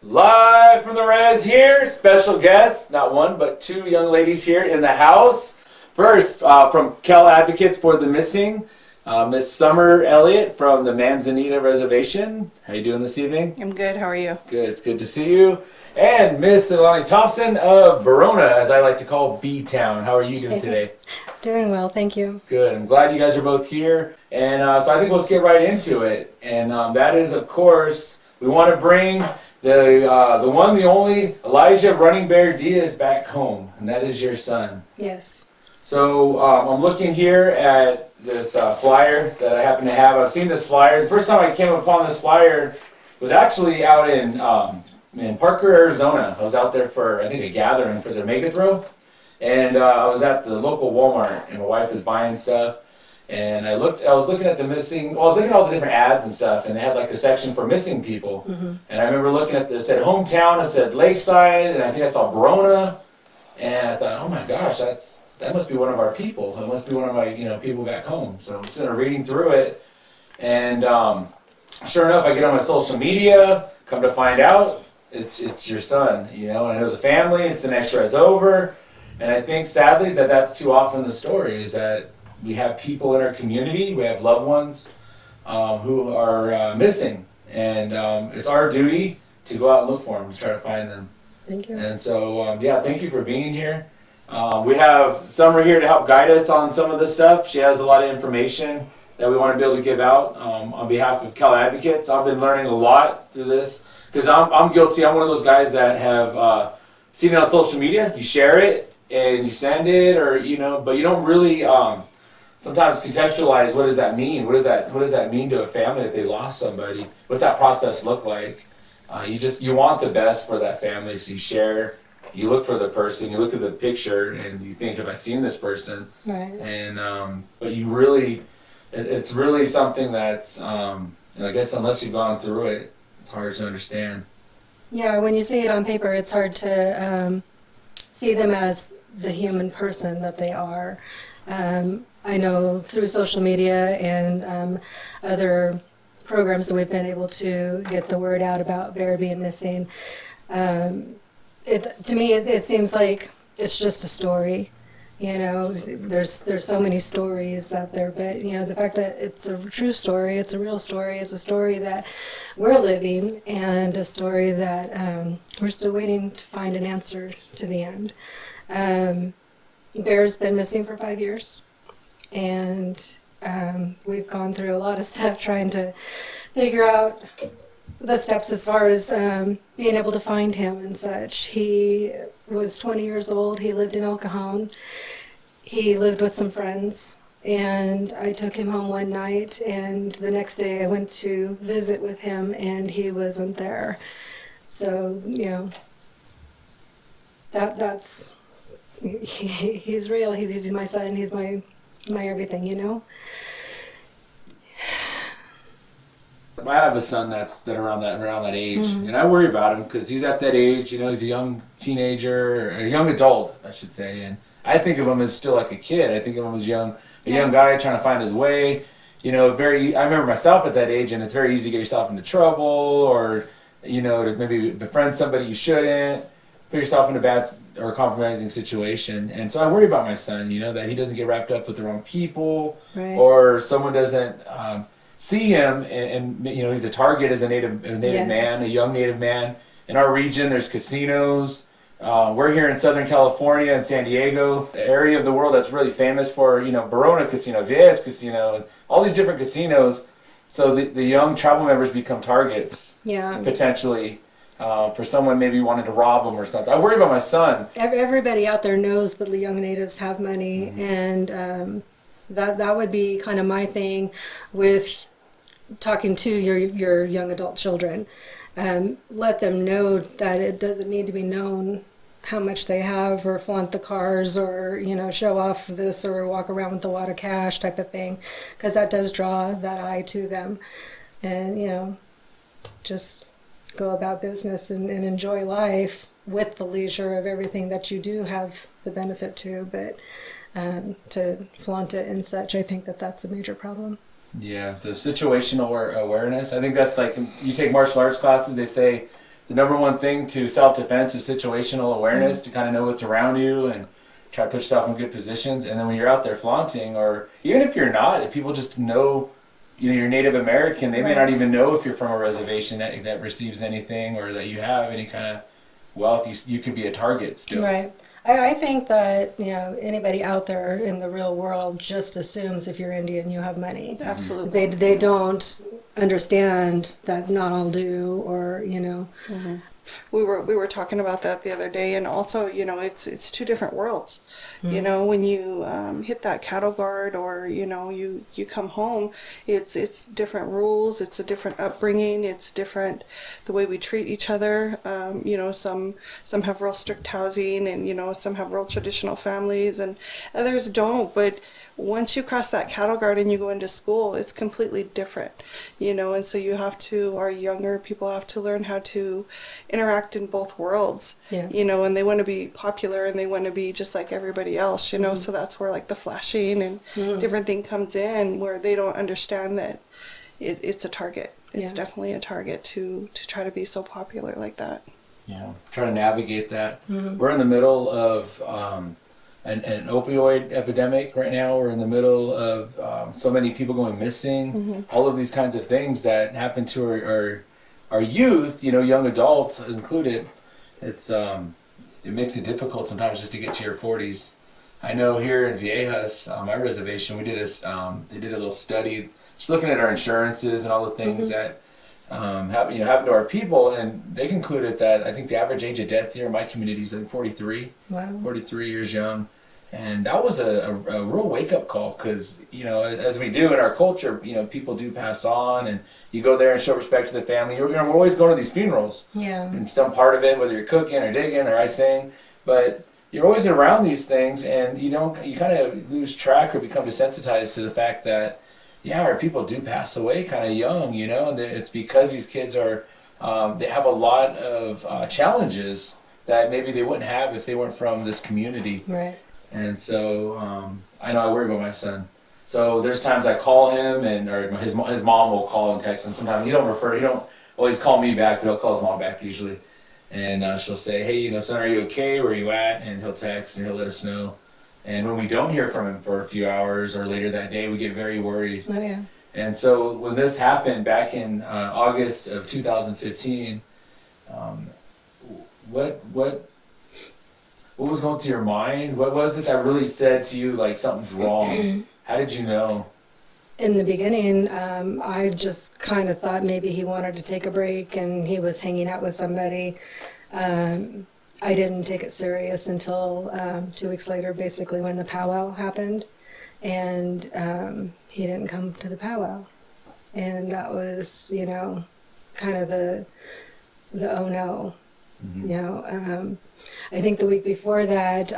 Live from the Rez here, special guest, not one, but two young ladies here in the house. First, from Cal Advocates for the Missing, Miss Summer Elliott from the Manzanita Reservation. How you doing this evening? I'm good, how are you? Good, it's good to see you. And Miss LeLanie Thompson of Barona, as I like to call B-Town. How are you doing today? Doing well, thank you. Good, I'm glad you guys are both here. And so I think let's get right into it. And that is, of course, we want to bring the one, the only, Elijah Running Bear Diaz back home, and that is your son. Yes. So I'm looking here at this flyer that I happen to have. I've seen this flyer. The first time I came upon this flyer was actually out in Parker, Arizona. I was out there for, I think, a gathering for their mega throw, and I was at the local Walmart, and my wife was buying stuff. And I was looking at the missing, well, I was looking at all the different ads and stuff, and they had like a section for missing people. Mm-hmm. And I remember looking at it said hometown, it said Lakeside, and I think I saw Barona. And I thought, oh my gosh, that must be one of our people. It must be one of my, people back home. So I'm sitting there reading through it, and sure enough, I get on my social media, come to find out, it's your son, and I know the family, it's the next res over. And I think sadly that's too often the story, is that we have people in our community, we have loved ones who are missing, and it's our duty to go out and look for them, to try to find them. Thank you. And so, thank you for being here. We have Summer here to help guide us on some of this stuff. She has a lot of information that we want to be able to give out on behalf of Cal Advocates. I've been learning a lot through this, because I'm guilty. I'm one of those guys that have seen it on social media. You share it, and you send it, or, but you don't really sometimes contextualize, what does that mean? What does that mean to a family if they lost somebody? What's that process look like? You want the best for that family, so you share, you look for the person, you look at the picture, and you think, have I seen this person? Right. And but you really, it's really something that's, I guess unless you've gone through it, it's hard to understand. Yeah, when you see it on paper, it's hard to see them as the human person that they are. I know through social media and other programs that we've been able to get the word out about Bear being missing. To me, it seems like it's just a story. There's so many stories out there, but the fact that it's a true story, it's a real story, it's a story that we're living, and a story that we're still waiting to find an answer to the end. Bear's been missing for 5 years. And we've gone through a lot of stuff trying to figure out the steps as far as being able to find him and such. He was 20 years old. He lived in El Cajon. He lived with some friends, and I took him home one night, and the next day I went to visit with him, and he wasn't there. So, that's he's real. He's my son. He's my everything, I have a son that's around that age, mm-hmm. And I worry about him because he's at that age. He's a young teenager, or a young adult, I should say. And I think of him as still like a kid. I think of him as young guy trying to find his way. I remember myself at that age, and it's very easy to get yourself into trouble, or to maybe befriend somebody you shouldn't. Put yourself in a bad or compromising situation. And so I worry about my son, that he doesn't get wrapped up with the wrong people, right. Or someone doesn't see him and he's a target as a native yes. man, a young native man. In our region, there's casinos. We're here in Southern California and Sandiego, the area of the world that's really famous for, Barona Casino, Diaz Casino, and all these different casinos. So the young tribal members become targets, potentially. For someone maybe wanting to rob them or something. I worry about my son. Everybody out there knows that the young natives have money, mm-hmm. and that would be kind of my thing with talking to your young adult children. Let them know that it doesn't need to be known how much they have, or flaunt the cars, or show off this, or walk around with a lot of cash type of thing, because that does draw that eye to them. And just go about business and enjoy life with the leisure of everything that you do have the benefit to, but to flaunt it and such, I think that's a major problem. Yeah, the situational awareness. I think that's like, you take martial arts classes, they say the number one thing to self-defense is situational awareness, to kind of know what's around you and try to put yourself in good positions. And then when you're out there flaunting, or even if you're not, if people just know, you're Native American, they may not even know if you're from a reservation that receives anything or that you have any kind of wealth. You could be a target still. Right. I think that, anybody out there in the real world just assumes if you're Indian, you have money. Absolutely. They don't understand that not all do, or, Mm-hmm. We were talking about that the other day, and also, it's two different worlds. Mm-hmm. When you hit that cattle guard, or you come home, it's different rules, it's a different upbringing, it's different the way we treat each other. Some have real strict housing, and some have real traditional families, and others don't. But once you cross that cattle guard and you go into school, it's completely different, and so our younger people have to learn how to interact in both worlds, and they want to be popular and they want to be just like everybody else, so that's where like the flashing and different thing comes in, where they don't understand that it's a target. It's definitely a target to try to be so popular like that. Yeah, trying to navigate that. We're in the middle of an opioid epidemic right now. We're in the middle of so many people going missing. All of these kinds of things that happen to our youth, young adults included. It makes it difficult sometimes just to get to your 40s. I know here in Viejas, my reservation, we did they did a little study just looking at our insurances and all the things that happen to our people, and they concluded that I think the average age of death here in my community is 43. Wow. 43 years young. And that was a real wake-up call, because, as we do in our culture, people do pass on, and you go there and show respect to the family. We're always going to these funerals. Yeah. And some part of it, whether you're cooking or digging or I sing, but you're always around these things, and you kind of lose track or become desensitized to the fact that, our people do pass away kind of young, and it's because these kids they have a lot of challenges that maybe they wouldn't have if they weren't from this community. Right. And so I know I worry about my son. So there's times I call him, or his mom will call and text him. Sometimes he don't always call me back, but he'll call his mom back usually. And she'll say, hey, son, are you okay? Where are you at? And he'll text and he'll let us know. And when we don't hear from him for a few hours or later that day, we get very worried. Oh, yeah. And so when this happened back in August of 2015, what was going through your mind? What was it that really said to you, like, something's wrong? How did you know? In the beginning, I just kind of thought maybe he wanted to take a break and he was hanging out with somebody. I didn't take it serious until 2 weeks later, basically, when the powwow happened. And he didn't come to the powwow. And that was, kind of the oh no. I think the week before that,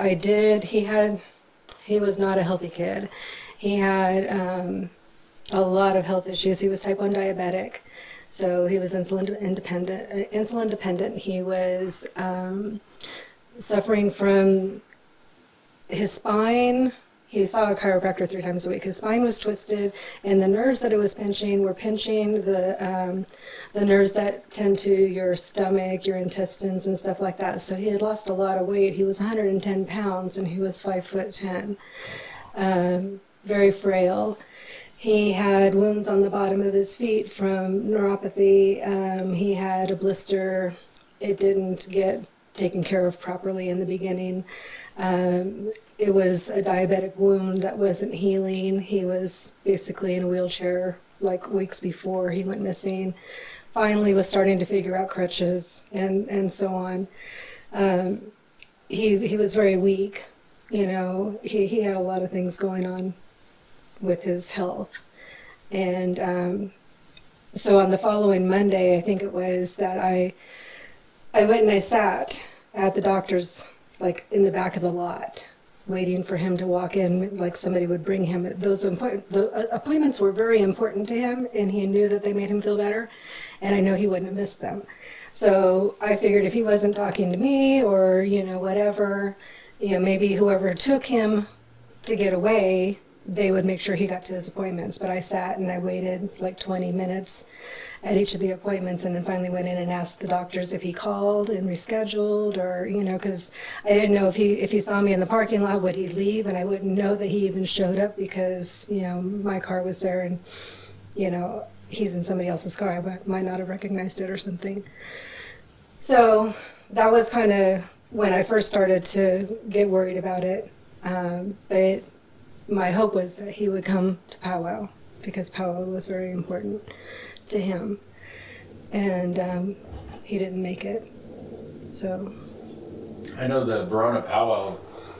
he was not a healthy kid. He had a lot of health issues. He was type 1 diabetic, so he was insulin dependent. He was suffering from his spine. He saw a chiropractor 3 times a week. His spine was twisted, and the nerves that it was pinching were pinching the nerves that tend to your stomach, your intestines, and stuff like that. So he had lost a lot of weight. He was 110 pounds, and he was 5'10". Very frail. He had wounds on the bottom of his feet from neuropathy. He had a blister. It didn't get taken care of properly in the beginning. It was a diabetic wound that wasn't healing. He was basically in a wheelchair like weeks before he went missing. Finally was starting to figure out crutches and so on. He was very weak. He had a lot of things going on with his health. And so on the following Monday, I think it was, that I went and I sat at the doctor's, like, in the back of the lot, waiting for him to walk in, like somebody would bring him. The appointments were very important to him, and he knew that they made him feel better, and I know he wouldn't have missed them. So I figured if he wasn't talking to me, or, whatever, maybe whoever took him to get away, they would make sure he got to his appointments. But I sat and I waited like 20 minutes at each of the appointments, and then finally went in and asked the doctors if he called and rescheduled, or, because I didn't know if he saw me in the parking lot, would he leave, and I wouldn't know that he even showed up because, my car was there and, he's in somebody else's car. I might not have recognized it or something. So that was kind of when I first started to get worried about it. But my hope was that he would come to powwow, because powwow was very important to him. And he didn't make it. So I know the Barona powwow,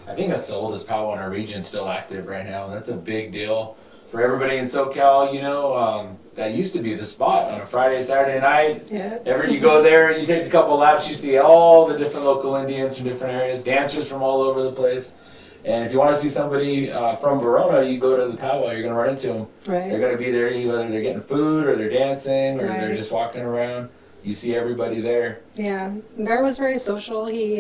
I think that's the oldest powwow in our region still active right now. And that's a big deal for everybody in SoCal. That used to be the spot on a Friday, Saturday night. yeah, Every you go there, you take a couple laps, you see all the different local Indians from different areas, dancers from all over the place. And if you want to see somebody from Barona, you go to the powwow, you're going to run into them. right. They're going to be there, whether they're getting food or they're dancing or they're Right. just walking around. You see everybody there. Yeah, Bear was very social. He,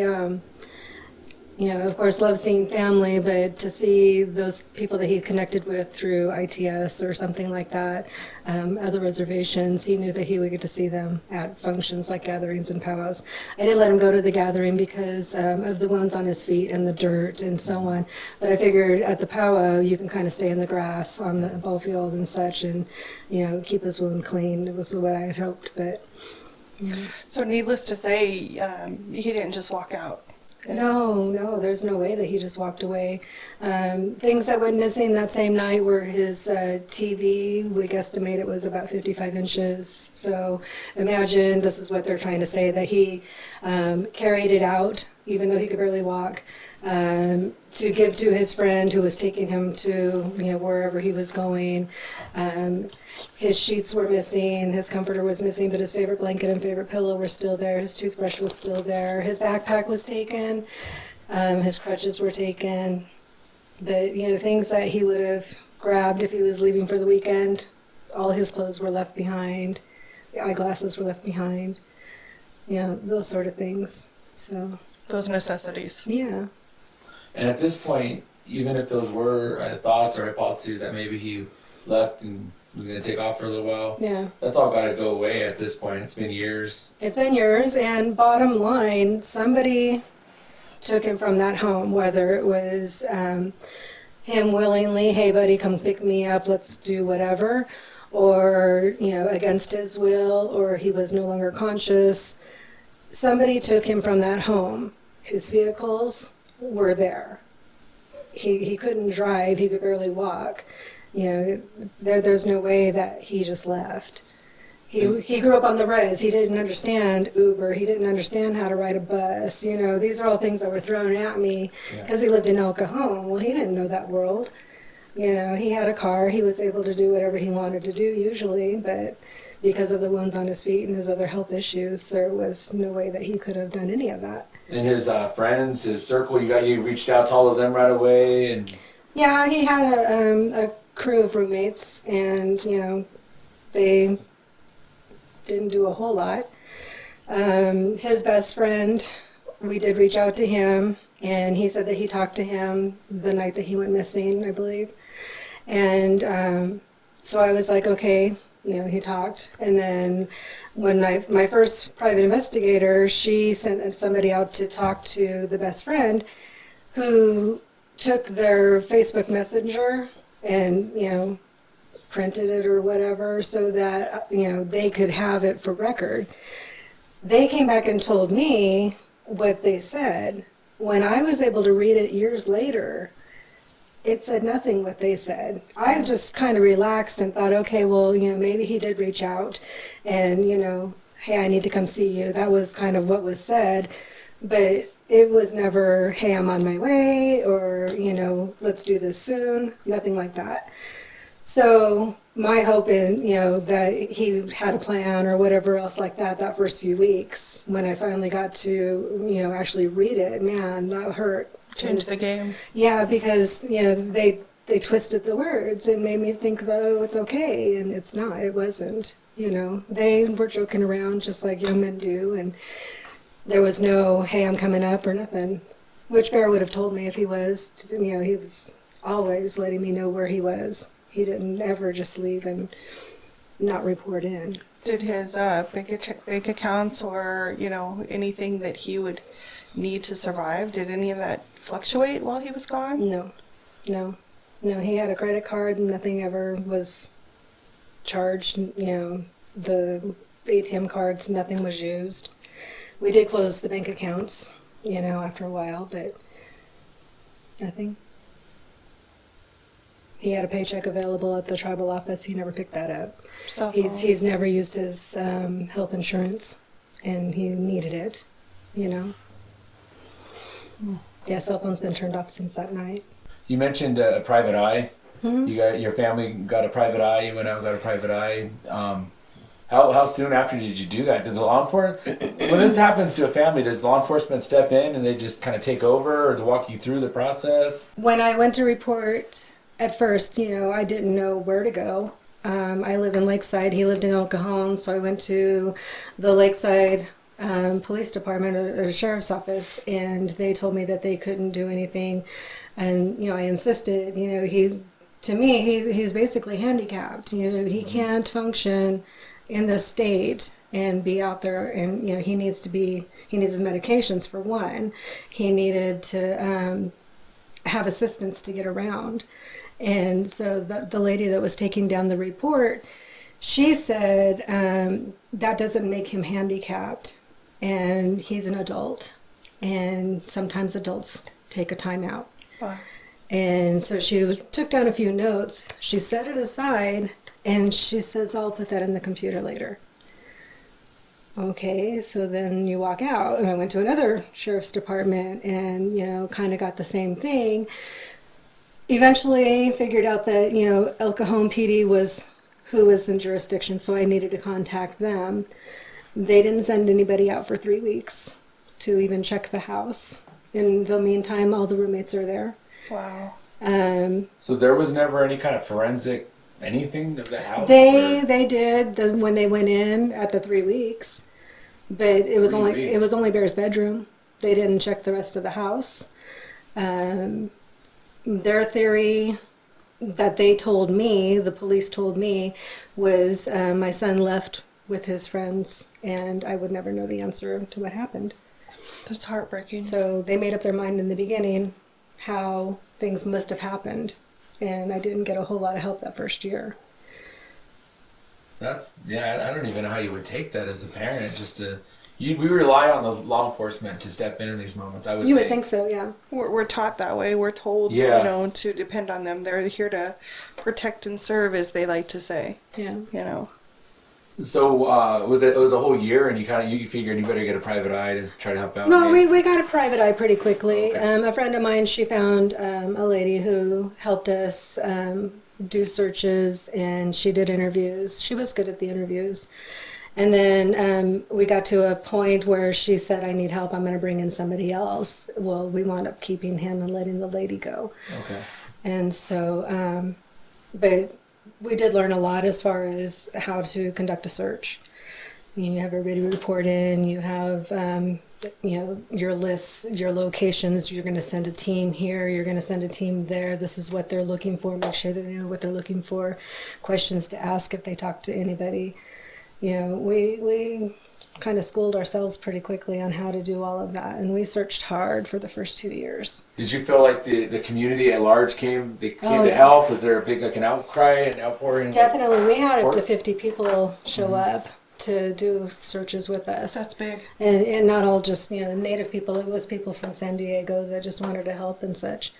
of course, loved seeing family, but to see those people that he connected with through ITS or something like that, other reservations, he knew that he would get to see them at functions like gatherings and powwows. I didn't let him go to the gathering because of the wounds on his feet and the dirt and so on. But I figured at the powwow, you can kind of stay in the grass on the ball field and such and, keep his wound clean. It was what I had hoped, but... So needless to say, he didn't just walk out. No, there's no way that he just walked away. Things that went missing that same night were his TV. We guesstimate it was about 55 inches. So imagine, this is what they're trying to say, that he carried it out, even though he could barely walk, to give to his friend who was taking him to wherever he was going. His sheets were missing, his comforter was missing, but his favorite blanket and favorite pillow were still there. His toothbrush was still there. His backpack was taken. His crutches were taken. But, things that he would have grabbed if he was leaving for the weekend, all his clothes were left behind. The eyeglasses were left behind. Those sort of things. So, Those necessities. yeah. And at this point, even if those were thoughts or hypotheses that maybe he left and was going to take off for a little while, Yeah. that's all got to go away at this point. It's been years. It's been years, and bottom line, somebody took him from that home, whether it was him willingly, hey buddy, come pick me up, let's do whatever, or, against his will, or he was no longer conscious. Somebody took him from that home. His vehicles were there. He couldn't drive, he could barely walk. There's no way that he just left. He grew up on the Rez. He didn't understand Uber. He didn't understand how to ride a bus. These are all things that were thrown at me because he lived in El Cajon. Well, he didn't know that world. He had a car. He was able to do whatever he wanted to do usually, but because of the wounds on his feet and his other health issues, there was no way that he could have done any of that. And his friends, his circle, you reached out to all of them right away, and Yeah, he had a crew of roommates, and they didn't do a whole lot. His best friend, we did reach out to him, and he said that he talked to him the night that he went missing, I believe. And so I was like, okay, he talked. And then when my first private investigator, she sent somebody out to talk to the best friend, who took their Facebook Messenger and, printed it or whatever so that, they could have it for record. They came back and told me what they said. When I was able to read it years later, it said nothing what they said. I just kind of relaxed and thought, okay, well, maybe he did reach out and, hey, I need to come see you. That was kind of what was said. But it was never, hey, I'm on my way, or, let's do this soon. Nothing like that. So my hope is, that he had a plan or whatever else like that first few weeks, when I finally got to, actually read it, man, that hurt. Change the game. Yeah, because, they twisted the words and made me think that, oh, it's okay, and it's not, it wasn't. They were joking around just like young men do, and there was no, hey, I'm coming up or nothing, which Bear would have told me if he was. He was always letting me know where he was. He didn't ever just leave and not report in. Did his bank accounts or, you know, anything that he would need to survive, did any of that fluctuate while he was gone? No. He had a credit card and nothing ever was charged. You know, the ATM cards, nothing was used. We did close the bank accounts, you know, after a while, but nothing. He had a paycheck available at the tribal office. He never picked that up. He's never used his health insurance, and he needed it, you know. Yeah, cell phone's been turned off since that night. You mentioned a private eye. Mm-hmm. Your family got a private eye. You went out and got a private eye. How soon after did you do that? Did the law enforcement, when this happens to a family, does law enforcement step in and they just kind of take over or to walk you through the process? When I went to report, at first, you know, I didn't know where to go. I live in Lakeside. He lived in El Cajon, so I went to the Lakeside police department or the sheriff's office, and they told me that they couldn't do anything. And, you know, I insisted, you know, he's basically handicapped. You know, he can't function in this state and be out there, and, you know, he needs his medications for one. He needed to have assistance to get around. And so the lady that was taking down the report, she said that doesn't make him handicapped, and he's an adult, and sometimes adults take a time out. Wow. And so she took down a few notes. She set it aside, and she says, I'll put that in the computer later. Okay, so then you walk out, and I went to another sheriff's department and, you know, kind of got the same thing. Eventually figured out that, you know, El Cajon PD was who was in jurisdiction, so I needed to contact them. They didn't send anybody out for 3 weeks to even check the house. In the meantime, all the roommates are there. Wow. So there was never any kind of forensic anything of the house? They did when they went in at the 3 weeks, but it was only Bear's bedroom. They didn't check the rest of the house. Their theory that they told me, the police told me, was my son left with his friends, and I would never know the answer to what happened. That's heartbreaking. So they made up their mind in the beginning how things must have happened, and I didn't get a whole lot of help that first year. I don't even know how you would take that as a parent, just to... we rely on the law enforcement to step in these moments. You would think so, yeah. We're taught that way. We're told, you know, to depend on them. They're here to protect and serve, as they like to say. Yeah. You know. So was it was a whole year, and you figured you better get a private eye to try to help out? No, we got a private eye pretty quickly. Okay. A friend of mine, she found a lady who helped us do searches, and she did interviews. She was good at the interviews. And then we got to a point where she said, I need help, I'm going to bring in somebody else. Well, we wound up keeping him and letting the lady go. Okay. And so, but we did learn a lot as far as how to conduct a search. You have everybody report in, you have, you know, your lists, your locations, you're going to send a team here, you're going to send a team there, this is what they're looking for, make sure that they know what they're looking for, questions to ask if they talk to anybody. You know, we kind of schooled ourselves pretty quickly on how to do all of that, and we searched hard for the first 2 years. Did you feel like the community at large came to help? Was there a big an outcry and outpouring? Definitely, we had up to 50 people show up to do searches with us. That's big. And not all just, you know, native people. It was people from Sandiego that just wanted to help and such.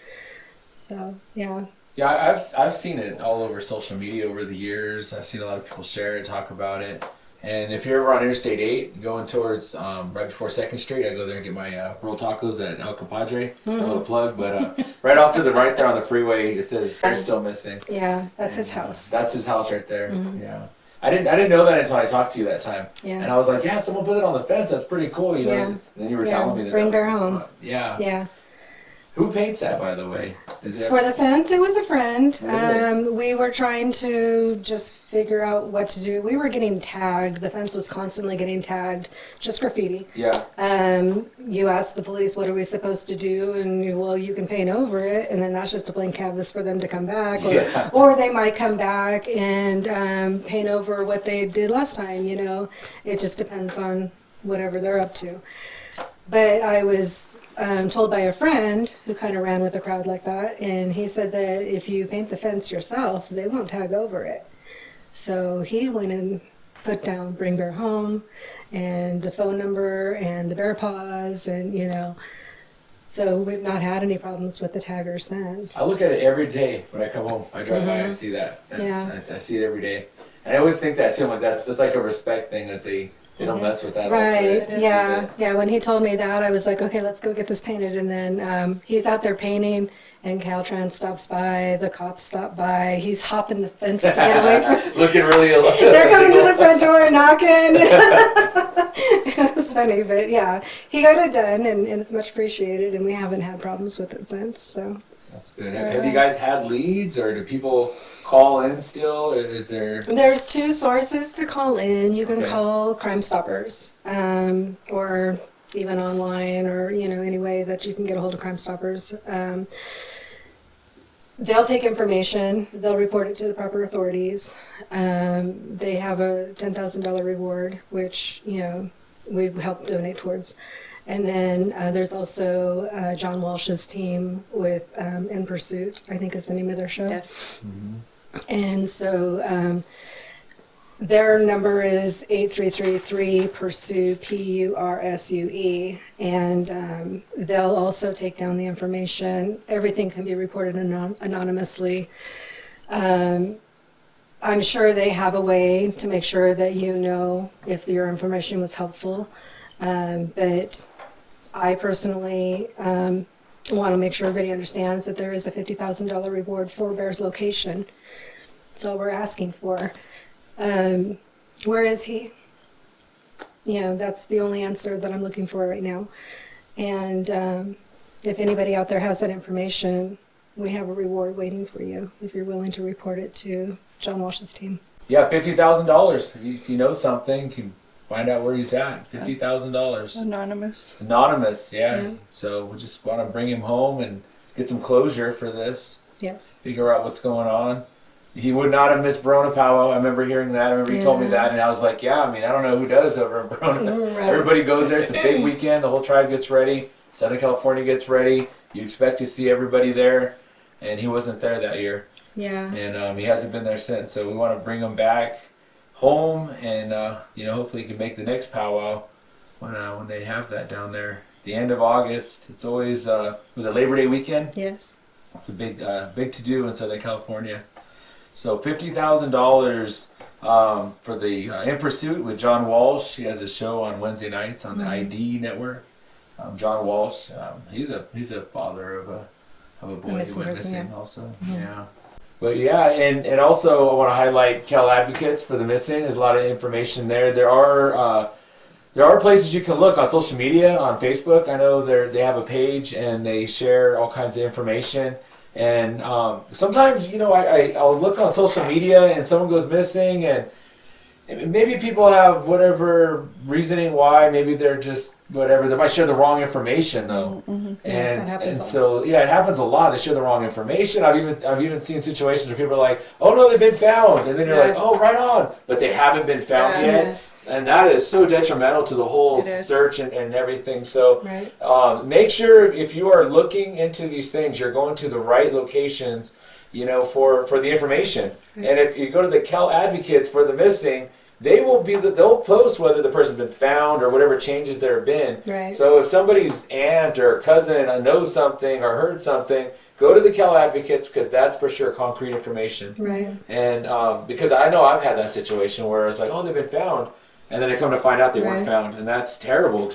So yeah. Yeah, I've seen it all over social media over the years. I've seen a lot of people share it, talk about it. And if you're ever on Interstate 8, going towards right before 2nd Street, I go there and get my rolled tacos at El Compadre. A little plug, but right off to the right there on the freeway, it says they're still missing. Yeah, that's his house. That's his house right there. Yeah. I didn't know that until I talked to you that time. Yeah. And I was like, yeah, someone put it on the fence. That's pretty cool, you know. Yeah. And then you were telling me that. Bring Bear Home. Yeah. Yeah. Who paints that, by the way? Is it? For the fence, it was a friend. Really? We were trying to just figure out what to do. We were getting tagged. The fence was constantly getting tagged, just graffiti. Yeah. You ask the police, what are we supposed to do? And well, you can paint over it, and then that's just a blank canvas for them to come back. Or, Yeah. or they might come back and paint over what they did last time, you know. It just depends on whatever they're up to. But I was told by a friend who kind of ran with the crowd like that, and he said that if you paint the fence yourself, they won't tag over it. So he went and put down Bring Bear Home and the phone number and the bear paws, and you know, so we've not had any problems with the taggers since. I look at it every day when I come home. I drive by and I see that. I see it every day. And I always think that too. Like that's like a respect thing that they don't mess with that. Right. Also. Yeah. When he told me that, I was like, okay, let's go get this painted. And then he's out there painting, and Caltrans stops by. The cops stop by. He's hopping the fence to get away from. Looking really. They're coming to the front door knocking. It was funny, but yeah, he got it done, and it's much appreciated. And we haven't had problems with it since. So. That's good. Have you guys had leads, or do people call in still? Is there? There's two sources to call in. You can call Crime Stoppers, or even online, or you know, any way that you can get a hold of Crime Stoppers. They'll take information. They'll report it to the proper authorities. They have a $10,000 reward, which you know we help donate towards. And then there's also John Walsh's team with In Pursuit, I think is the name of their show. Yes. Mm-hmm. And so their number is 8333-PURSUE, PURSUE. And they'll also take down the information. Everything can be reported anonymously. I'm sure they have a way to make sure that you know if your information was helpful. But I personally want to make sure everybody understands that there is a $50,000 reward for Bear's location. That's all we're asking for. Where is he? You know, that's the only answer that I'm looking for right now. And if anybody out there has that information, we have a reward waiting for you if you're willing to report it to John Walsh's team. Yeah, $50,000. If you know something, you can find out where he's at. $50,000. Anonymous. Anonymous, yeah. So we just want to bring him home and get some closure for this. Yes. Figure out what's going on. He would not have missed Barona Powwow. I remember hearing that. I remember he told me that, and I was like, yeah, I mean, I don't know who does over in Barona. Right. Everybody goes there. It's a big weekend. The whole tribe gets ready. Southern California gets ready. You expect to see everybody there, and he wasn't there that year. Yeah. And he hasn't been there since. So we want to bring him back home, and you know, hopefully he can make the next powwow when they have that down there. The end of August. It's always was it Labor Day weekend? Yes. It's a big to do in Southern California. So $50,000 for the In Pursuit with John Walsh. He has a show on Wednesday nights on the ID network. John Walsh, he's a father of a boy who went missing also. Yeah. But yeah, and also I want to highlight Cal Advocates for the Missing. There's a lot of information there. There are places you can look on social media, on Facebook. I know they have a page and they share all kinds of information. And sometimes, you know, I'll look on social media and someone goes missing, and maybe people have whatever reasoning why. Maybe they're just whatever. They might share the wrong information though. Mm-hmm. Yes, that happens so yeah, it happens a lot. They share the wrong information. I've even seen situations where people are like, "Oh no, they've been found," and then you're like, "Oh, right on," but they haven't been found yet, and that is so detrimental to the whole search and everything. So make sure if you are looking into these things, you're going to the right locations, you know, for the information. And if you go to the Cal Advocates for the Missing, they'll post whether the person's been found or whatever changes there have been. Right. So if somebody's aunt or cousin knows something or heard something, go to the Cal Advocates, because that's for sure concrete information. Right. And because I know I've had that situation where it's like, oh, they've been found, and then I come to find out they weren't found, and that's terrible.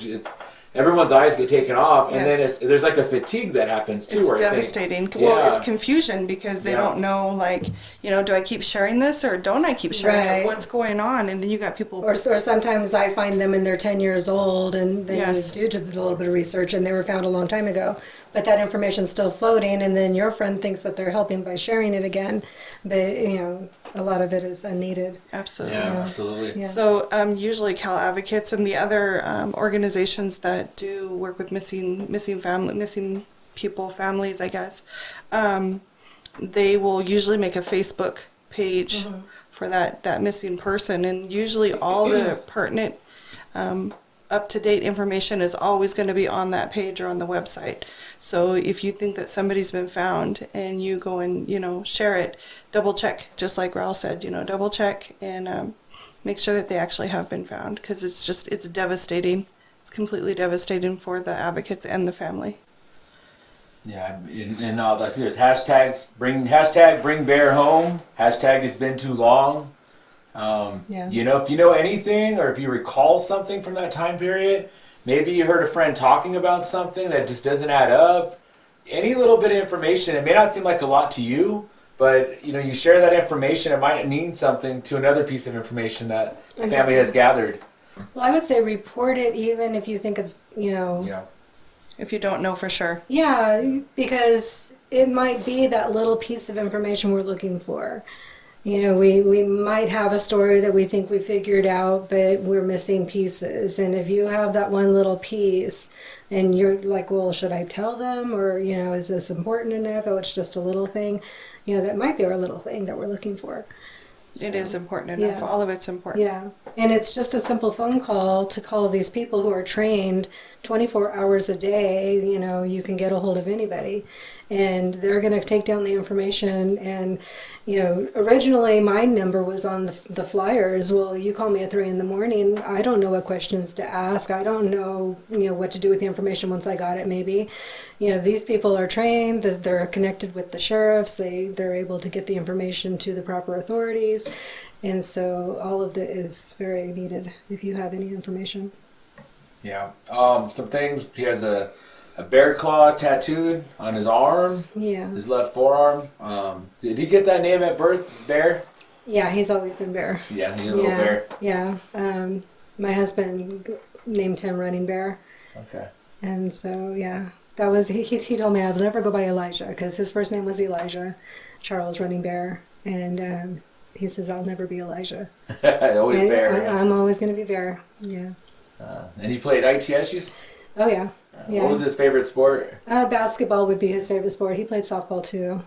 everyone's eyes get taken off, and Yes. then there's like a fatigue that happens too. It's where I think- devastating. Yeah. Well, it's confusion because they Yeah. don't know, like, do I keep sharing this or don't I keep sharing Right. it? What's going on? And then you got people. Or sometimes I find them and they're 10 years old, and then Yes. you do a little bit of research and they were found a long time ago. But that information's still floating, and then your friend thinks that they're helping by sharing it again. But, a lot of it is unneeded. Absolutely. Yeah, absolutely. Yeah. So usually Cal Advocates and the other organizations that do work with missing people, families, I guess, they will usually make a Facebook page for that missing person, and usually all the pertinent up-to-date information is always going to be on that page or on the website. So if you think that somebody's been found and you go and share it, double check, just like Raul said, double check and make sure that they actually have been found, because it's devastating. It's completely devastating for the advocates and the family. Yeah, and I see there's hashtags. Bring bear home. Hashtag it's been too long. Yeah. If you know anything, or if you recall something from that time period, maybe you heard a friend talking about something that just doesn't add up. Any little bit of information, it may not seem like a lot to you, but you share that information, it might mean something to another piece of information that the family Exactly. has gathered. Well, I would say report it even if you think it's, Yeah. If you don't know for sure. Yeah, because it might be that little piece of information we're looking for. We might have a story that we think we figured out, but we're missing pieces. And if you have that one little piece and you're like, well, should I tell them? Or, is this important enough? Oh, it's just a little thing. That might be our little thing that we're looking for. It is important enough. Yeah. All of it's important. Yeah, and it's just a simple phone call to call these people who are trained 24 hours a day. You can get a hold of anybody, and they're going to take down the information. And originally my number was on the flyers. Well, you call me at 3 a.m. I don't know what questions to ask. I don't know what to do with the information once I got it. Maybe these people are trained. They're connected with the sheriffs. They're able to get the information to the proper authorities. And so all of it is very needed if you have any information. Yeah. Some things. He has a bear claw tattooed on his arm, Yeah. his left forearm. Did he get that name at birth, Bear? Yeah, he's always been Bear. Yeah, he's a little bear. Yeah. My husband named him Running Bear. Okay. And so, yeah, that was, he told me I'd never go by Elijah because his first name was Elijah, Charles Running Bear. And he says, I'll never be Elijah. Always And Bear. I'm always going to be Bear. Yeah. And he played ITS. Oh, yeah. Yeah. What was his favorite sport? Basketball would be his favorite sport. He played softball too.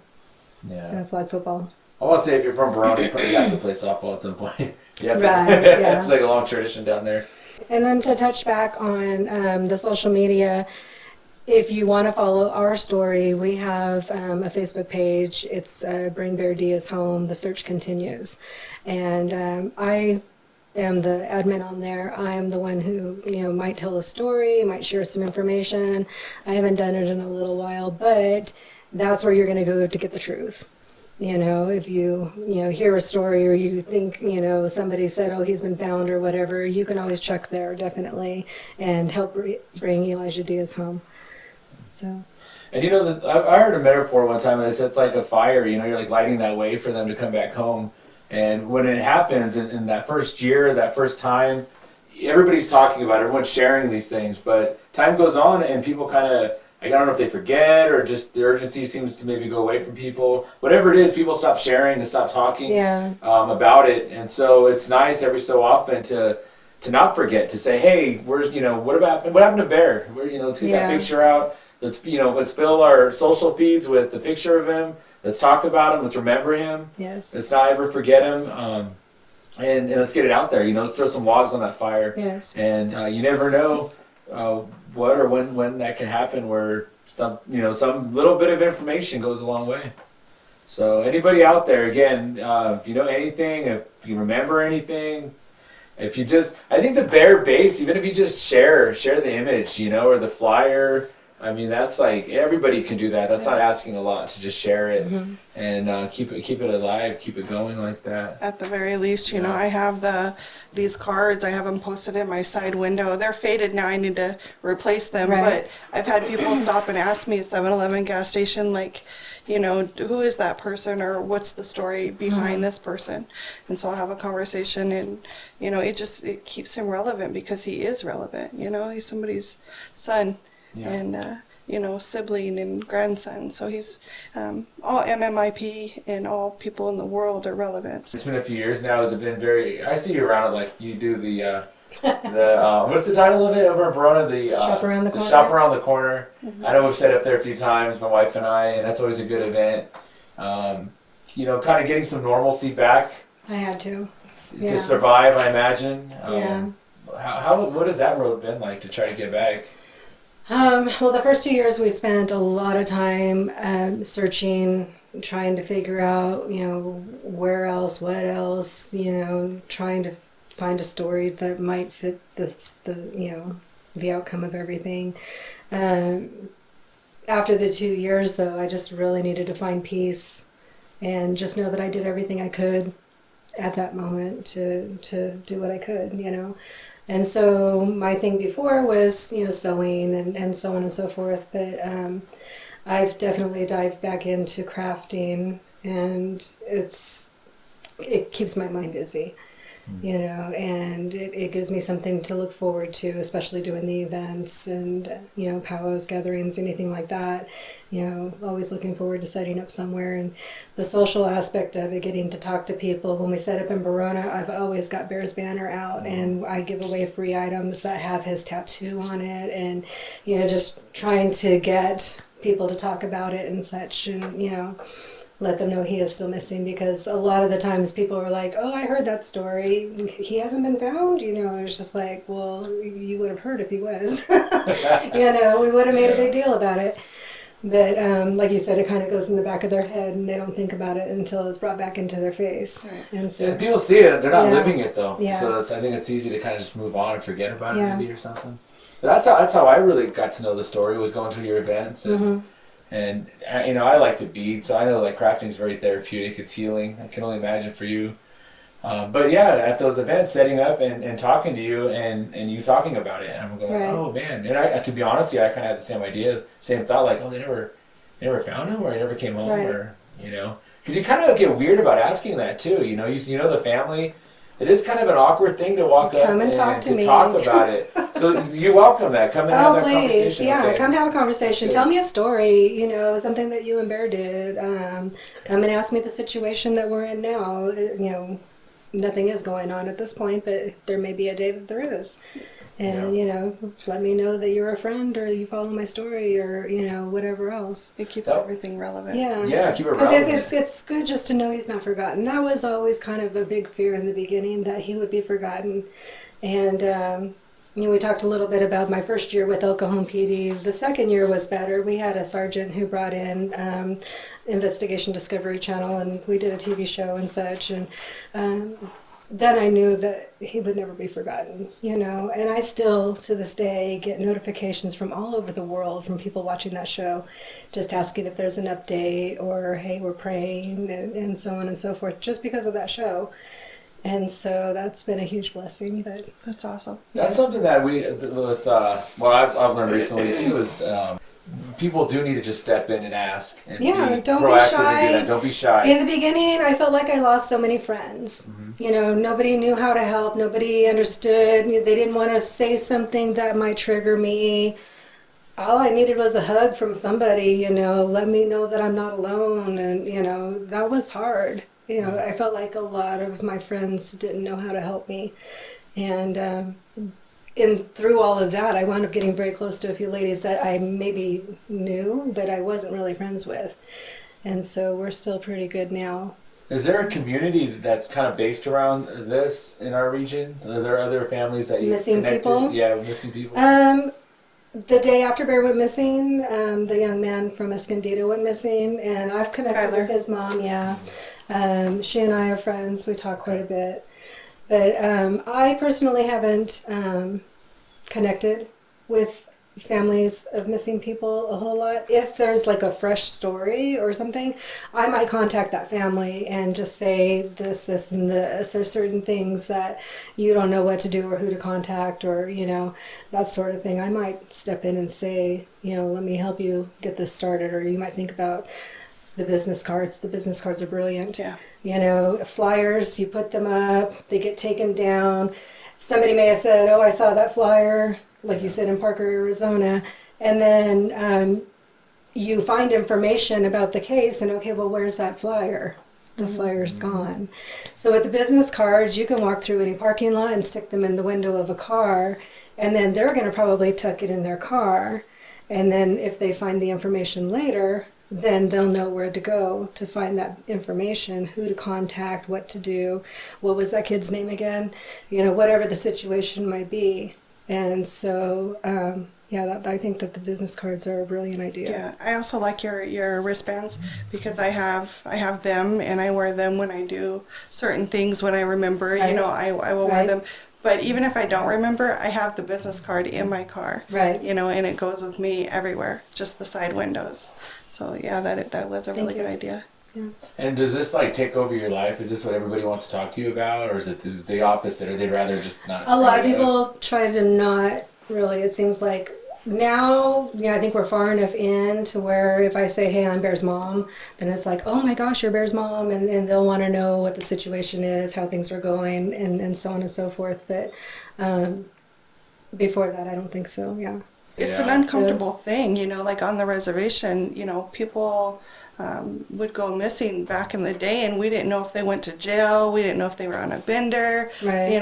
Yeah. So flag football. I want to say if you're from Barona, you probably have to play softball at some point. Yeah. Right, yeah. It's like a long tradition down there. And then to touch back on the social media, if you want to follow our story, we have a Facebook page. It's Bring Bear Diaz Home. The search continues. And I am the admin on there. I am the one who, might tell a story, might share some information. I haven't done it in a little while, but that's where you're going to go to get the truth. If you hear a story or you think, somebody said, oh, he's been found or whatever, you can always check there, definitely, and help bring Elijah Diaz home. So. And I heard a metaphor one time that said it's like a fire, you're like lighting that way for them to come back home. And when it happens in that first year, that first time, everybody's talking about it, everyone's sharing these things, but time goes on and people kind of, I don't know if they forget or just the urgency seems to maybe go away from people. Whatever it is, people stop sharing and stop talking about it. And so it's nice every so often to not forget, to say, hey, where's, what happened to Bear? Let's get that picture out. Let's fill our social feeds with the picture of him. Let's talk about him. Let's remember him. Yes. Let's not ever forget him. And let's get it out there. Let's throw some logs on that fire. Yes. And you never know what or when that can happen, where some little bit of information goes a long way. So anybody out there, again, if you know anything, if you remember anything, I think the Bear base, even if you just share the image, or the flyer, I mean, that's like, everybody can do that. That's not asking a lot to just share it and keep it alive, keep it going like that. At the very least, you know, I have these cards. I have them posted in my side window. They're faded now. I need to replace them. Right. But I've had people stop and ask me at 7-Eleven gas station, like, you know, who is that person, or what's the story behind this person? And so I'll have a conversation, and, you know, it keeps him relevant, because he is relevant. You know, he's somebody's son. Yeah. And, you know, sibling and grandson. So he's, all MMIP and all people in the world are relevant. It's been a few years now. Has it been I see you around, like, you do the what's the title of it over in Barona? The Shop Around the Corner. Shop Around the Corner. I know we've set up there a few times, my wife and I, and that's always a good event. You know, kind of getting some normalcy back. I had to. To survive, I imagine. Yeah. What has that road been like to try to get back? Well, the first 2 years we spent a lot of time searching, trying to figure out, you know, where else, what else, you know, trying to find a story that might fit the you know, the outcome of everything. After the 2 years, though, I just really needed to find peace and just know that I did everything I could at that moment to do what I could, you know. And so my thing before was, you know, sewing and so on and so forth. But I've definitely dived back into crafting, and it keeps my mind busy, you know, and it gives me something to look forward to, especially doing the events and, you know, powwows, gatherings, anything like that. You know, always looking forward to setting up somewhere, and the social aspect of it, getting to talk to people. When we set up in Barona, I've always got Bear's banner out, and I give away free items that have his tattoo on it, and, you know, just trying to get people to talk about it and such, and, you know, let them know he is still missing, because a lot of the times people were like, oh, I heard that story, he hasn't been found, you know. It's just like, well, you would have heard if he was. You know, we would have made a big deal about it. But like you said, it kind of goes in the back of their head, and they don't think about it until it's brought back into their face. Right. And so People see it, they're not living it though. Yeah. So I think it's easy to kind of just move on and forget about it maybe or something. But that's how I really got to know the story, was going to your events. And, and you know, I like to bead, so I know like crafting is very therapeutic. It's healing. I can only imagine for you. But yeah, at those events, setting up and talking to you and you talking about it, and I'm going, oh man. And I, to be honest, I kind of had the same idea, same thought, like, oh, they never found him, or he never came home, or, you know, because you kind of get weird about asking that too. You know, you know the family. It is kind of an awkward thing to walk up and talk to me. Talk about it. So you welcome that. Come and have that conversation. Yeah, okay. Come have a conversation. Good. Tell me a story, you know, something that you and Bear did. Come and ask me the situation that we're in now. You know, nothing is going on at this point, but there may be a day that there is. And, you know, let me know that you're a friend, or you follow my story, or, you know, whatever else. It keeps everything relevant. Yeah, keep it relevant. It's good just to know he's not forgotten. That was always kind of a big fear in the beginning, that he would be forgotten. And, you know, we talked a little bit about my first year with El Cajon PD. The second year was better. We had a sergeant who brought in Investigation Discovery Channel, and we did a TV show and such. And then I knew that he would never be forgotten, you know. And I still, to this day, get notifications from all over the world from people watching that show, just asking if there's an update, or, hey, we're praying, and so on and so forth, just because of that show. And so that's been a huge blessing. That's awesome. That's something that I've learned recently too, is people do need to just step in and ask. And don't be shy. Don't be shy. In the beginning, I felt like I lost so many friends. You know, nobody knew how to help. Nobody understood. They didn't want to say something that might trigger me. All I needed was a hug from somebody, you know, let me know that I'm not alone. And, you know, that was hard. You know, I felt like a lot of my friends didn't know how to help me. And through all of that, I wound up getting very close to a few ladies that I maybe knew, but I wasn't really friends with. And so we're still pretty good now. Is there a community that's kind of based around this in our region? Are there other families that you missing people? Yeah, missing people. The day after Bear went missing, the young man from Escondido went missing, and I've connected with his mom. Yeah, she and I are friends. We talk quite a bit, but I personally haven't connected with families of missing people a whole lot. If there's like a fresh story or something, I might contact that family and just say this, and this. There's certain things that you don't know what to do or who to contact or, that sort of thing. I might step in and say, let me help you get this started. Or you might think about the business cards. The business cards are brilliant. Yeah. Flyers, you put them up, they get taken down. Somebody may have said, oh, I saw that flyer, like you said, in Parker, Arizona. And then you find information about the case and, okay, well, where's that flyer? The flyer's gone. So with the business cards, you can walk through any parking lot and stick them in the window of a car. And then they're going to probably tuck it in their car. And then if they find the information later, then they'll know where to go to find that information, who to contact, what to do, what was that kid's name again, whatever the situation might be. And so, I think that the business cards are a brilliant idea. Yeah, I also like your wristbands because I have them and I wear them when I do certain things when I remember, Right. I will wear them. But even if I don't remember, I have the business card in my car. Right. And it goes with me everywhere, just the side windows. So yeah, that was a really good idea. Yeah. And does this like take over your life? Is this what everybody wants to talk to you about, or is it the opposite, or they'd rather just not? A lot of people try to not really. It seems like now, I think we're far enough in to where if I say, hey, I'm Bear's mom, then it's like, oh my gosh, you're Bear's mom, and they'll want to know what the situation is, how things are going, and so on and so forth. But before that, I don't think so. Yeah. It's an uncomfortable thing, like on the reservation, people would go missing back in the day, and we didn't know if they went to jail. We didn't know if they were on a bender. Right.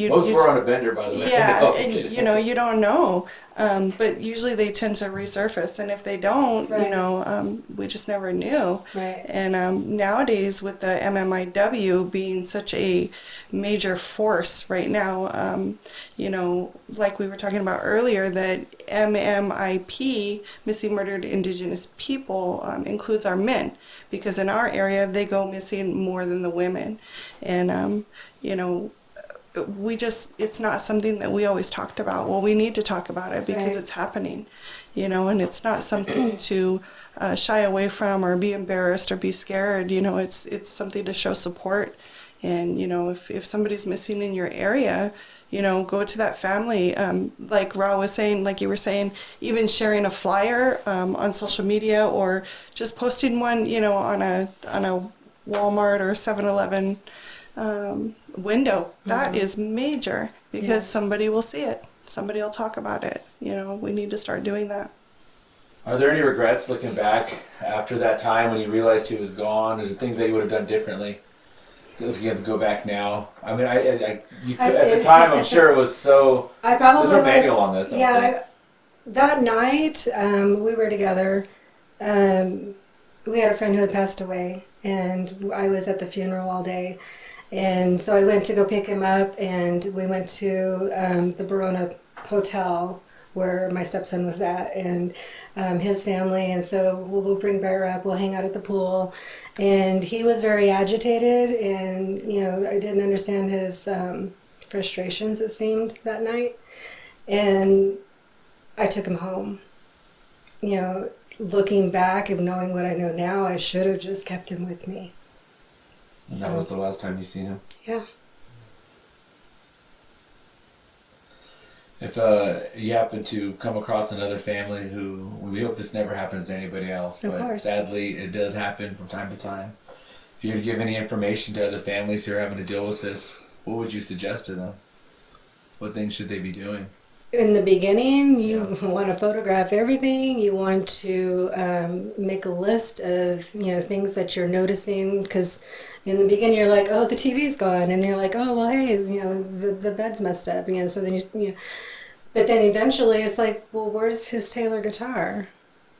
Most were on a bender, by the way. Yeah, and you don't know. But usually they tend to resurface, and if they don't, Right. We just never knew. Right. And nowadays, with the mmiw being such a major force right now, like we were talking about earlier, that mmip, Missing Murdered Indigenous People, includes our men, because in our area they go missing more than the women, and it's not something that we always talked about. Well, we need to talk about it because Right. it's happening, and it's not something to shy away from or be embarrassed or be scared. It's something to show support. And, if somebody's missing in your area, go to that family. Like Ra was saying, like you were saying, even sharing a flyer on social media or just posting one, on a Walmart or 7-Eleven window. That is major because somebody will see it. Somebody will talk about it. We need to start doing that. are there any regrets looking back after that time when you realized he was gone? Is there things that you would have done differently if you had to go back now? I mean, you could, at the time, I'm sure it was so. I probably There's no manual on this. I don't think. That night we were together. We had a friend who had passed away, and I was at the funeral all day. And so I went to go pick him up, and we went to the Barona Hotel where my stepson was at, and his family. And so we'll bring Bear up, we'll hang out at the pool. And he was very agitated, and, I didn't understand his frustrations, it seemed, that night. And I took him home. Looking back and knowing what I know now, I should have just kept him with me. And that was the last time you seen him? Yeah. If you happen to come across another family who, we hope this never happens to anybody else, Of but course. sadly it does happen from time to time. If you were to give any information to other families who are having to deal with this, what would you suggest to them? What things should they be doing? In the beginning, you want to photograph everything. You want to make a list of things that you're noticing, because in the beginning you're like, oh, the TV's gone, and you're like, oh, well, hey, the bed's messed up, So then but then eventually it's like, well, where's his Taylor guitar?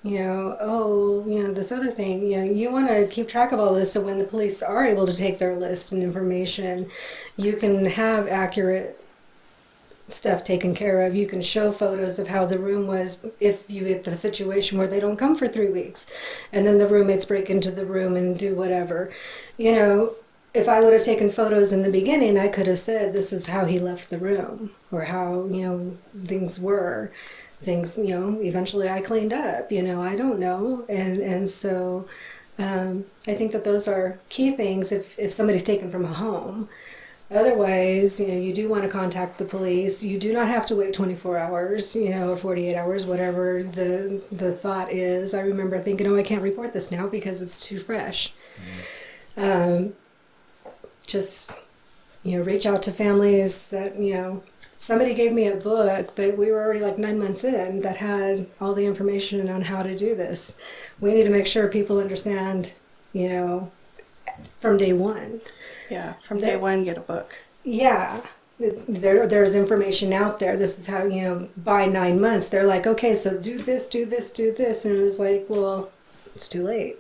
This other thing. You want to keep track of all this, so when the police are able to take their list and information, you can have accurate stuff taken care of. You can show photos of how the room was if you get the situation where they don't come for 3 weeks, and then the roommates break into the room and do whatever. If I would have taken photos in the beginning, I could have said this is how he left the room, or how things were. things, eventually I cleaned up, I don't know. And so I think that those are key things if somebody's taken from a home. Otherwise, you do want to contact the police. You do not have to wait 24 hours, or 48 hours, whatever the thought is. I remember thinking, I can't report this now because it's too fresh. Just, reach out to families that, somebody gave me a book, but we were already like 9 months in that had all the information on how to do this. We need to make sure people understand, from day one. Yeah, from day one, get a book. Yeah, there's information out there. This is how, by 9 months, they're like, okay, so do this, do this, do this. And it was like, well, it's too late,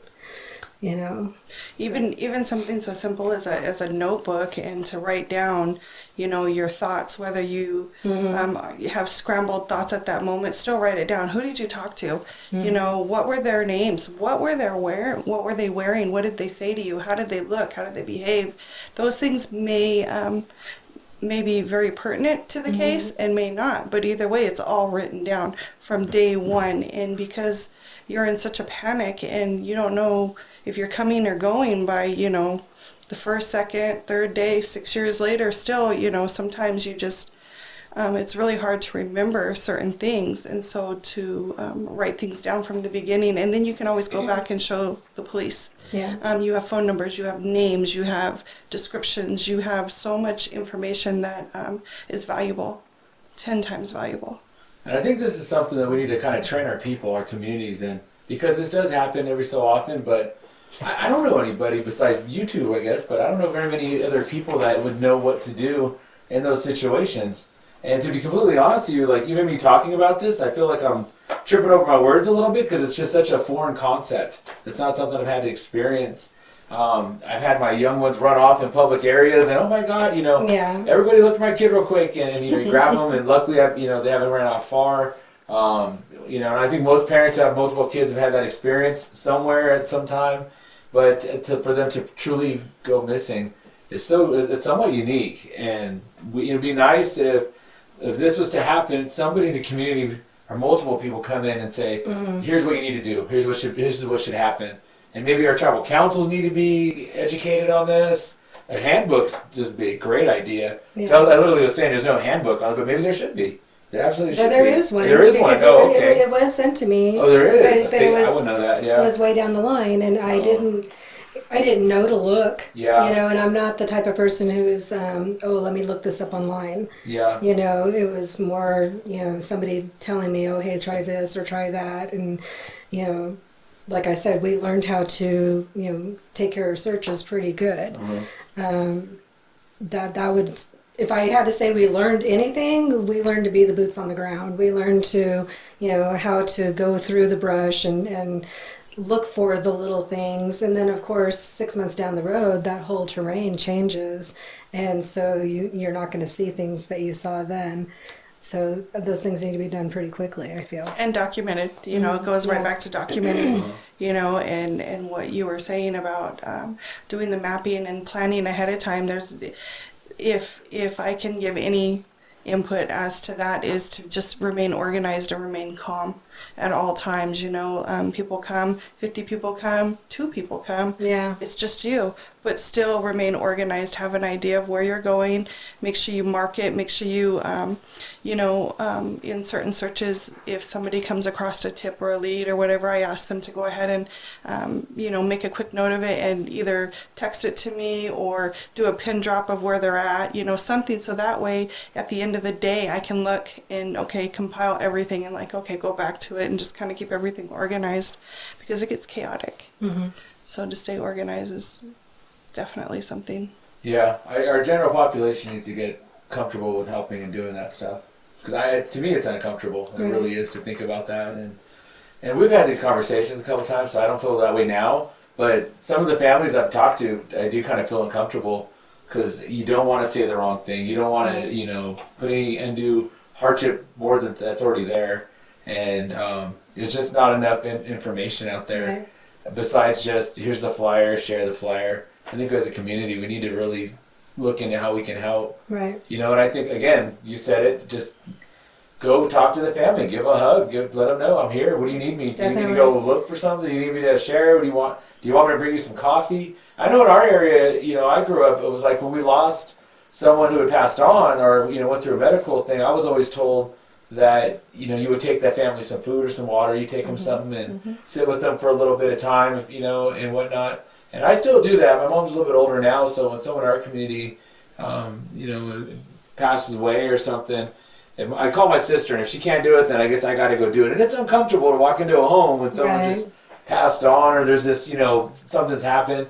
Even something so simple as a notebook and to write down, your thoughts, whether you you have scrambled thoughts at that moment, still write it down. Who did you talk to? What were their names? What were they wearing? What did they say to you? How did they look? How did they behave? Those things may be very pertinent to the case and may not, but either way, it's all written down from day one. And because you're in such a panic and you don't know if you're coming or going by, the first, second, third day, 6 years later, still, sometimes you just, it's really hard to remember certain things. And so to write things down from the beginning, and then you can always go back and show the police. Yeah. You have phone numbers, you have names, you have descriptions, you have so much information that is valuable, 10 times valuable. And I think this is something that we need to kind of train our people, our communities in, because this does happen every so often, but I don't know anybody besides you two, I guess, but I don't know very many other people that would know what to do in those situations. And to be completely honest with you, like even me talking about this, I feel like I'm tripping over my words a little bit because it's just such a foreign concept. It's not something I've had to experience. I've had my young ones run off in public areas, and oh my God, everybody look at my kid real quick, and you grab them, and luckily, they haven't ran off far. And I think most parents who have multiple kids have had that experience somewhere at some time. But for them to truly go missing, it's somewhat unique. And it'd be nice if this was to happen, somebody in the community or multiple people come in and say, here's what you need to do. Here's what should happen. And maybe our tribal councils need to be educated on this. A handbook just be a great idea. Yeah. So I literally was saying there's no handbook on it, but maybe there should be. There absolutely should be. There is one. There is one. Oh, okay. It was sent to me. Oh, there is. But I wouldn't know that. Yeah. It was way down the line, and I didn't know to look. Yeah. And I'm not the type of person who's, let me look this up online. Yeah. It was more, somebody telling me, oh, hey, try this or try that, and like I said, we learned how to, take care of searches pretty good. That would. If I had to say we learned anything, we learned to be the boots on the ground. We learned to, how to go through the brush and look for the little things. And then, of course, 6 months down the road, that whole terrain changes. And so you're not going to see things that you saw then. So those things need to be done pretty quickly, I feel. And documented, it goes right back to documenting, and what you were saying about doing the mapping and planning ahead of time. If I can give any input as to that, is to just remain organized and remain calm at all times. People come, 50 people come, 2 people come. Yeah. It's just you, but still remain organized, have an idea of where you're going, make sure you mark it, make sure you, in certain searches, if somebody comes across a tip or a lead or whatever, I ask them to go ahead and, make a quick note of it and either text it to me or do a pin drop of where they're at, something, so that way at the end of the day I can look and, compile everything and go back to it and just kind of keep everything organized because it gets chaotic. So to stay organized is definitely something. Yeah, our general population needs to get comfortable with helping and doing that stuff. Because to me, it's uncomfortable. It really is to think about that. And we've had these conversations a couple times, so I don't feel that way now. But some of the families I've talked to, I do kind of feel uncomfortable because you don't want to say the wrong thing. You don't want to, put any undue hardship more than that's already there. And there's just not enough information out there. Right. Besides just, here's the flyer, share the flyer. I think as a community, we need to really look into how we can help. Right. And I think, again, you said it, just go talk to the family, give a hug, let them know I'm here. What do you need me? Do you need me to go look for something? Do you need me to share? What do you want? Do you want me to bring you some coffee? I know in our area, I grew up, it was like when we lost someone who had passed on or, went through a medical thing, I was always told that, you would take that family some food or some water, you take them something and sit with them for a little bit of time, and whatnot. And I still do that. My mom's a little bit older now, so when someone in our community, passes away or something, I call my sister, and if she can't do it, then I guess I got to go do it. And it's uncomfortable to walk into a home when someone just passed on, or there's this, something's happened.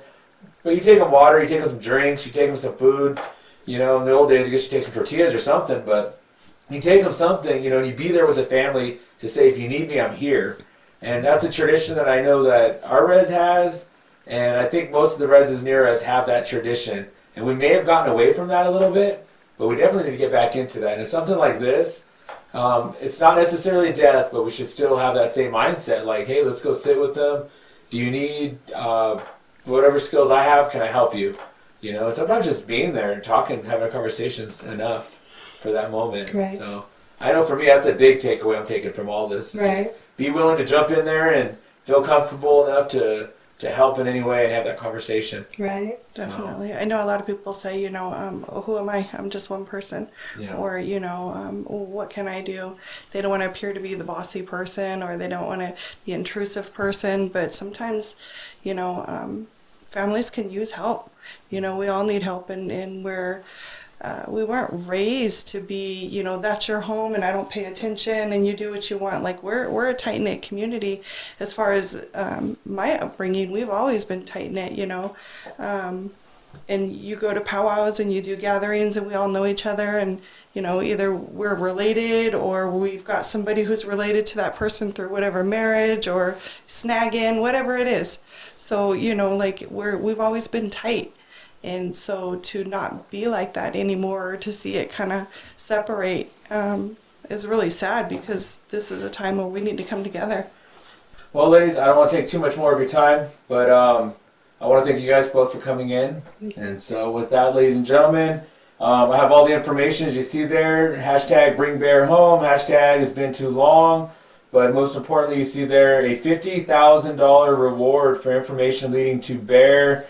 But you take them water, you take them some drinks, you take them some food. In the old days, I guess you take some tortillas or something, but you take them something, and you be there with the family to say, if you need me, I'm here. And that's a tradition that I know that our res has, and I think most of the reses near us have that tradition. And we may have gotten away from that a little bit, but we definitely need to get back into that. And it's something like this. It's not necessarily death, but we should still have that same mindset. Like, hey, let's go sit with them. Do you need whatever skills I have? Can I help you? And sometimes just being there and talking, having a conversation is enough for that moment. Right. So I know for me, that's a big takeaway I'm taking from all this. Right. Just be willing to jump in there and feel comfortable enough to help in any way and have that conversation. Right. Definitely. I know a lot of people say, who am I? I'm just one person. Yeah. Or, what can I do? They don't want to appear to be the bossy person, or they don't want to be intrusive person. But sometimes, families can use help. We all need help, and we weren't raised to be, that's your home and I don't pay attention and you do what you want. Like we're a tight-knit community. As far as my upbringing, we've always been tight-knit, and you go to powwows and you do gatherings and we all know each other, and either we're related or we've got somebody who's related to that person through whatever marriage or snagging, whatever it is. So, we've always been tight. And so to not be like that anymore, or to see it kind of separate, is really sad, because this is a time where we need to come together. Well, ladies, I don't want to take too much more of your time, but I want to thank you guys both for coming in. And so with that, ladies and gentlemen, I have all the information as you see there. Hashtag #BringBearHome. Hashtag has been too long. But most importantly, you see there a $50,000 reward for information leading to Bear.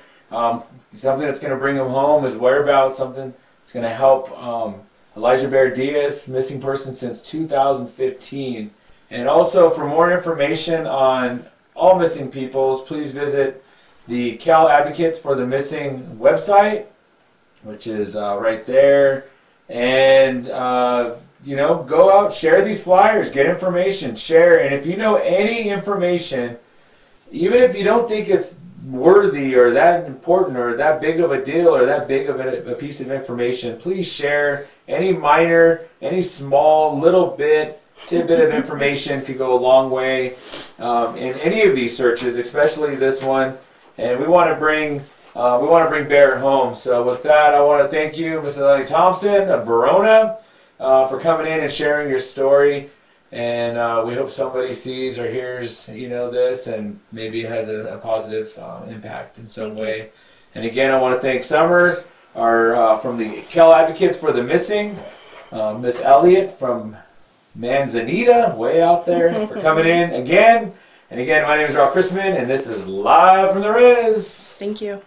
Something that's going to bring him home, his whereabouts, something that's going to help Elijah Bear Diaz, missing person since 2015. And also, for more information on all missing peoples, please visit the Cal Advocates for the Missing website, which is right there. And, go out, share these flyers, get information, share. And if you know any information, even if you don't think it's worthy or that important or that big of a deal or that big of a piece of information, please share any minor, any small little tidbit of information. If you go a long way in any of these searches, especially this one. And we want to bring Bear home. So with that, I want to thank you, Mrs. LeLanie Thompson of Barona, for coming in and sharing your story. And we hope somebody sees or hears, this, and maybe it has a positive impact in some way. And again, I want to thank Summer, our from the Cal Advocates for the Missing, Miss Elliott from Manzanita, way out there, for coming in again. And again, my name is Rob Chrisman, and this is Live from the Rez. Thank you.